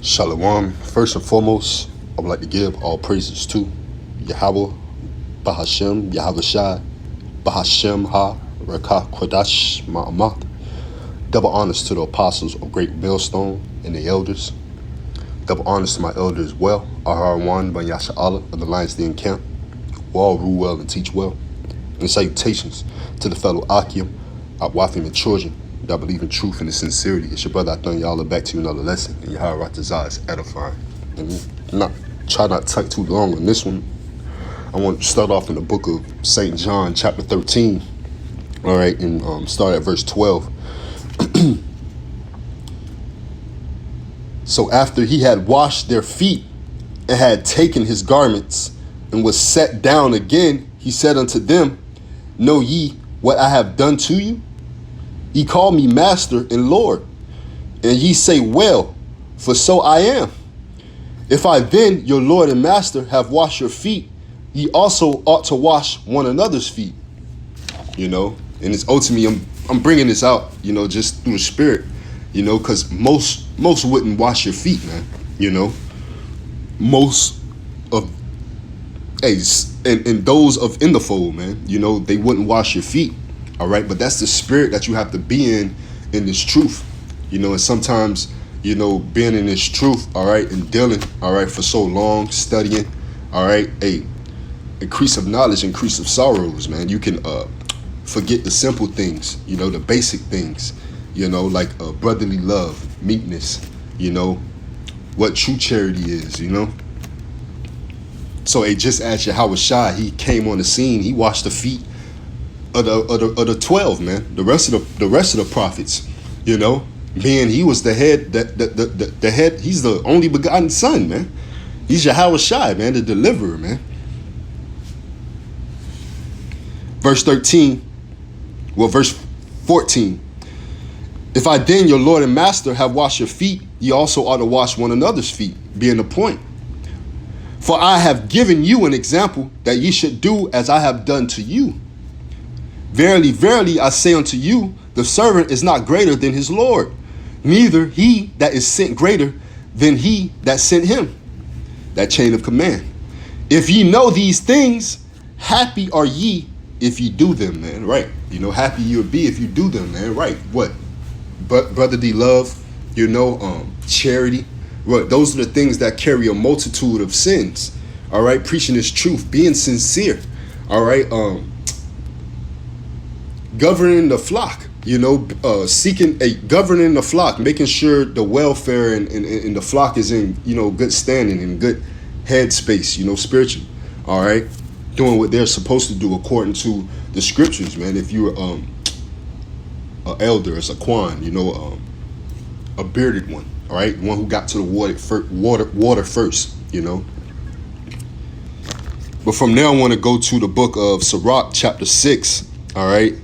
Shalom. First and foremost, I would like to give all praises to Yahweh, Bahashem, Yahweh Shai, Bahashem Ha, Rekah Kodash, Ma'amath. Double honors to the apostles of Great Millstone and the elders. Double honors to my elders as well, Ahar Ben Yasha Allah of the Lions Den Camp, who all rule well and teach well. And salutations to the fellow Akim, Wafim and children that believe in truth and the sincerity. It's your brother Athan Yalla back to you another lesson. And Yahweh Ratazah is edifying. And try not to take too long on this one. I want to start off in the book of St. John, chapter 13. All right, and start at verse 12. So after he had washed their feet and had taken his garments and was set down again, he said unto them, Know ye what I have done to you? Ye call me Master and Lord, and ye say, Well, for so I am. If I then, your Lord and Master, have washed your feet, ye also ought to wash one another's feet. And it's ultimately, I'm bringing this out, just through the Spirit, because most wouldn't wash your feet, man. Most of, and those of in the fold, man, they wouldn't wash your feet. All right, but that's the spirit that you have to be in this truth, and sometimes, being in this truth, all right, and dealing, all right, for so long, studying, all right, increase of knowledge, increase of sorrows, man. You can forget the simple things, the basic things, like brotherly love, meekness, what true charity is, So just as Yahweh Shai, he came on the scene, he washed the feet of the 12, man. The rest of the prophets, being he was the head, the head, he's the only begotten son, man. He's Yahweh Shai, man, the deliverer, man. Verse 14. If I then, your Lord and Master, have washed your feet, ye also ought to wash one another's feet, being the point. For I have given you an example that ye should do as I have done to you. Verily, verily, I say unto you, the servant is not greater than his Lord, neither he that is sent greater than he that sent him. That chain of command. If ye know these things, happy are ye if ye do them, man. Right. Happy you would be if you do them, man. Right. What? But brotherly love, charity. Right. Those are the things that carry a multitude of sins. All right. Preaching this truth, being sincere. All right. Governing the flock, governing the flock, making sure the welfare and the flock is in, good standing and good headspace, spiritually. All right. Doing what they're supposed to do according to the scriptures, man. If you're an elder, as a Quan, a bearded one, all right, one who got to the water first, But from there, I want to go to the book of Sirach, chapter 6, all right,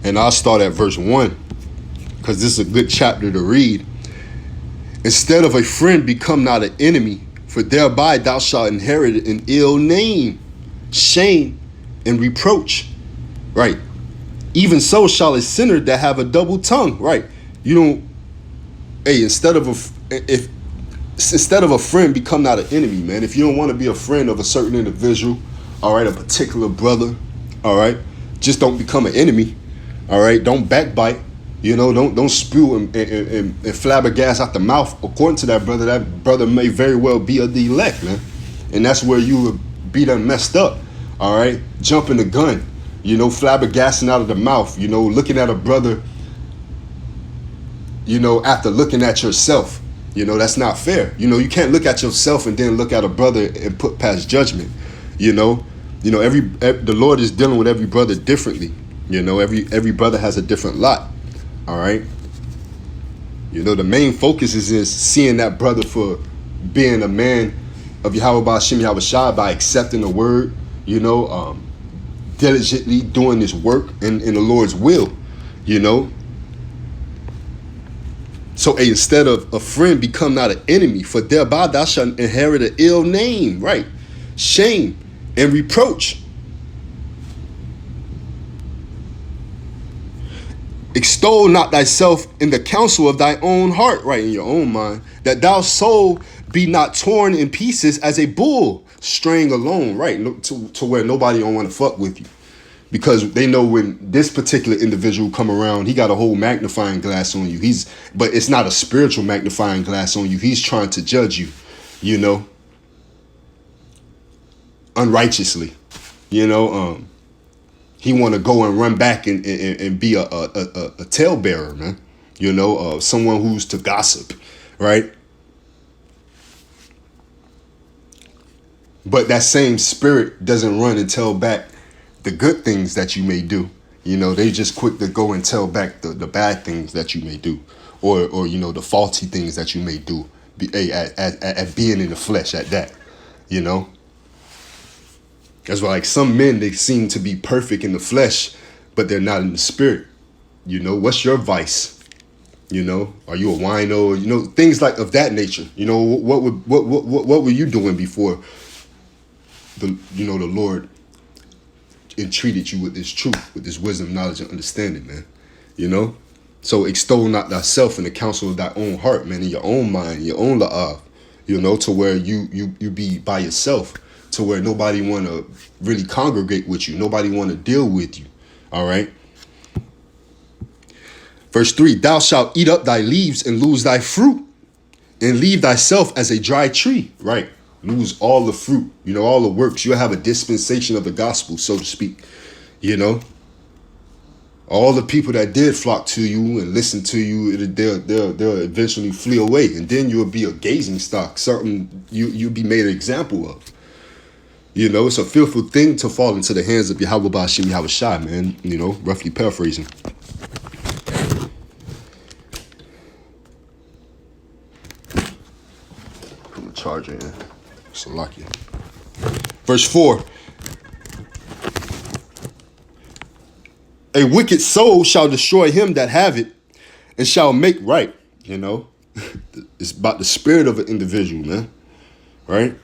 and I'll start at verse 1, because this is a good chapter to read. Instead of a friend, become not an enemy, for thereby thou shalt inherit an ill name, shame, and reproach. Right. Even so shall a sinner that have a double tongue. Right. Instead of a friend, become not an enemy, man. If you don't want to be a friend of a certain individual, all right, a particular brother, all right, just don't become an enemy. All right, don't backbite. Don't spew and flabbergast out the mouth. According to that brother may very well be of the elect, man. And that's where you would be done messed up. All right, jumping the gun, flabbergasting out of the mouth, looking at a brother, after looking at yourself. That's not fair. You can't look at yourself and then look at a brother and put past judgment. The Lord is dealing with every brother differently. Every brother has a different lot. All right. The main focus is seeing that brother for being a man of Yahweh Ba'ashem Yahweh Shai by accepting the word, diligently doing this work in the Lord's will, So instead of a friend, become not an enemy, for thereby thou shalt inherit an ill name, right? Shame and reproach. Extol not thyself in the counsel of thy own heart, right, in your own mind, that thou soul be not torn in pieces as a bull straying alone, right, to where nobody don't want to fuck with you. Because they know when this particular individual come around, he got a whole magnifying glass on you. But it's not a spiritual magnifying glass on you. He's trying to judge you, unrighteously, he want to go and run back and be a talebearer, man. Someone who's to gossip, right? But that same spirit doesn't run and tell back the good things that you may do. They just quick to go and tell back the bad things that you may do, or the faulty things that you may do. At being in the flesh, at that, That's why, like, some men, they seem to be perfect in the flesh, but they're not in the spirit. What's your vice? Are you a wino? Things like of that nature. What were you doing before the Lord entreated you with this truth, with this wisdom, knowledge, and understanding, man? So extol not thyself in the counsel of thy own heart, man, in your own mind, your own la'av, to where you be by yourself, to where nobody want to really congregate with you, nobody want to deal with you. All right. Verse 3, thou shalt eat up thy leaves and lose thy fruit, and leave thyself as a dry tree, right? Lose all the fruit, all the works. You'll have a dispensation of the gospel, so to speak, All the people that did flock to you and listen to you, they'll eventually flee away. And then you'll be a gazing stock, something you'll be made an example of. It's a fearful thing to fall into the hands of Yahweh Ba'ashem Yahweh Shai, man, roughly paraphrasing. Put the charger in. So lucky. Verse 4. A wicked soul shall destroy him that have it, and shall make right. It's about the spirit of an individual, man. Right?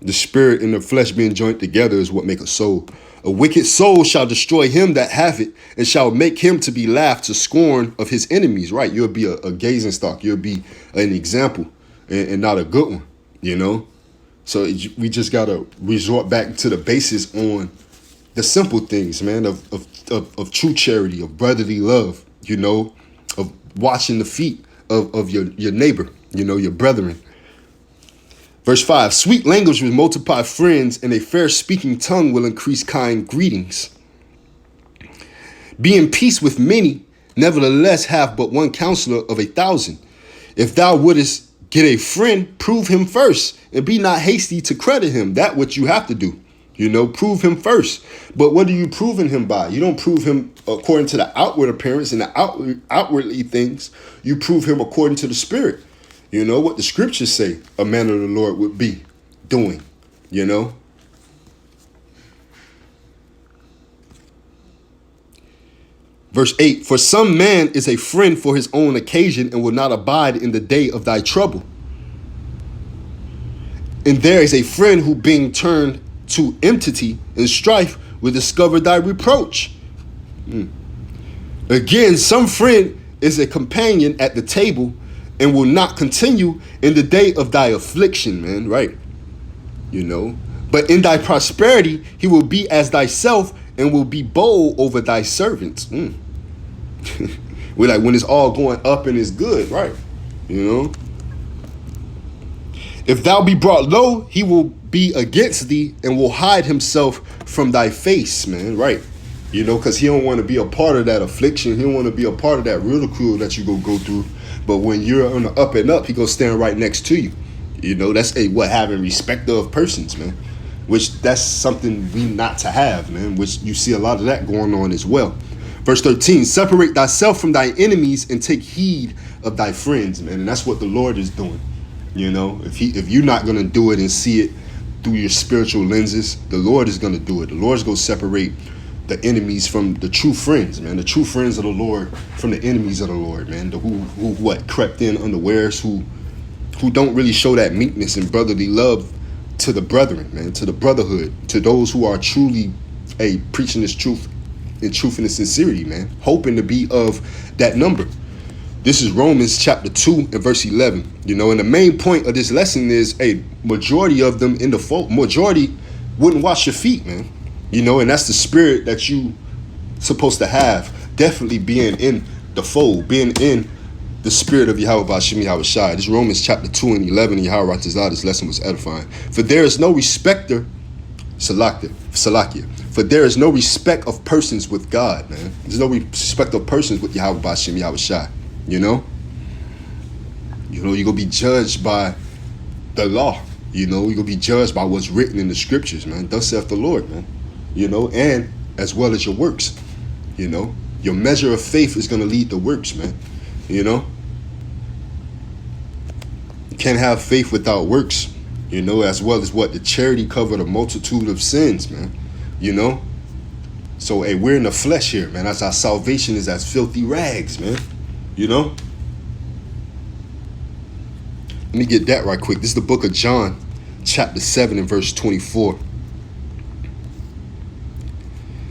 The spirit and the flesh being joined together is what make a soul. A wicked soul shall destroy him that have it, and shall make him to be laughed to scorn of his enemies. Right? You'll be a gazing stock. You'll be an example, and not a good one. So we just gotta resort back to the basis on the simple things, man, of true charity, of brotherly love, of washing the feet of your neighbor, your brethren. Verse 5, sweet language will multiply friends, and a fair speaking tongue will increase kind greetings. Be in peace with many, nevertheless have but one counselor of 1,000. If thou wouldest get a friend, prove him first, and be not hasty to credit him. That what you have to do. Prove him first. But what are you proving him by? You don't prove him according to the outward appearance and the outwardly things. You prove him according to the spirit. What the scriptures say a man of the Lord would be doing, Verse 8, for some man is a friend for his own occasion and will not abide in the day of thy trouble. And there is a friend who being turned to enmity and strife will discover thy reproach. Again, some friend is a companion at the table and will not continue in the day of thy affliction, man, right? But in thy prosperity, he will be as thyself and will be bold over thy servants. We're like, when it's all going up and it's good, right? If thou be brought low, he will be against thee and will hide himself from thy face, man, right? Because he don't want to be a part of that affliction. He don't want to be a part of that ridicule that you go through. But when you're on the up and up, he gonna stand right next to you. That's having respect of persons, man. Which that's something we not to have, man. Which you see a lot of that going on as well. Verse 13, separate thyself from thy enemies and take heed of thy friends, man. And that's what the Lord is doing. If you're not gonna do it and see it through your spiritual lenses, the Lord is gonna do it. The Lord's gonna separate the enemies from the true friends, man. The true friends of the Lord from the enemies of the Lord, man. The who crept in unawares, who don't really show that meekness and brotherly love to the brethren, man, to the brotherhood, to those who are truly preaching this truth in truth and in sincerity, man, hoping to be of that number. This is Romans chapter 2 and verse 11. You know, and the main point of this lesson is a majority of them in the fold, majority wouldn't wash your feet, man. You know, and that's the spirit that you supposed to have. Definitely being in the fold, being in the spirit of Yahweh Bashim Yahweh Shai. This is Romans chapter 2 and 11. And Yahweh Ratazah, this lesson was edifying. For there is no respecter, Salakia. For there is no respect of persons with God, man. There's no respect of persons with Yahweh Bashim Yahweh Shai. You know, you're gonna be judged by the law. You know, you're gonna be judged by what's written in the scriptures, man. Thus saith the Lord, man. You know, and as well as your works. You know, your measure of faith is gonna lead the works, man. You know, you can't have faith without works. You know, as well as what the charity covered a multitude of sins, man. You know, so hey, we're in the flesh here, man. As our salvation is as filthy rags, man. You know? Let me get that right quick. This is the book of John, chapter 7 and verse 24.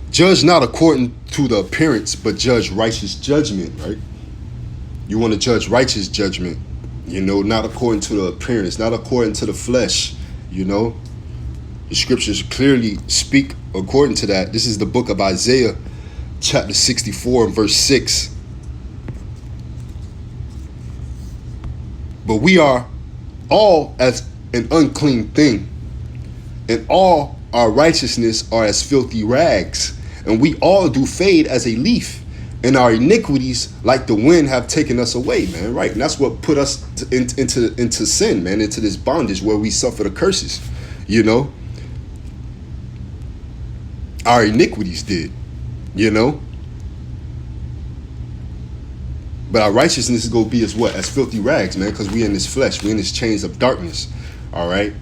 Judge not according to the appearance, but judge righteous judgment, right? You want to judge righteous judgment, you know, not according to the appearance, not according to the flesh, you know? The scriptures clearly speak according to that. This is the book of Isaiah, chapter 64 and verse 6. But we are all as an unclean thing, and all our righteousness are as filthy rags, and we all do fade as a leaf, and our iniquities like the wind have taken us away, man, right? And that's what put us into sin, man, into this bondage where we suffer the curses, you know? Our iniquities did, you know? But our righteousness is going to be as what? As filthy rags, man, because we in this flesh. We in this chains of darkness, all right?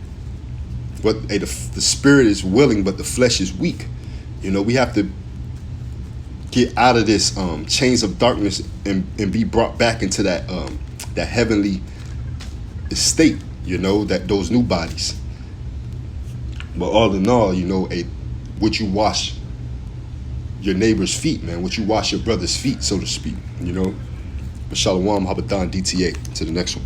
But hey, the spirit is willing, but the flesh is weak. You know, we have to get out of this chains of darkness and be brought back into that that heavenly state, you know, that those new bodies. But all in all, you know, would you wash your neighbor's feet, man? Would you wash your brother's feet, so to speak, you know? Shalom, Habatan, DTA. To the next one.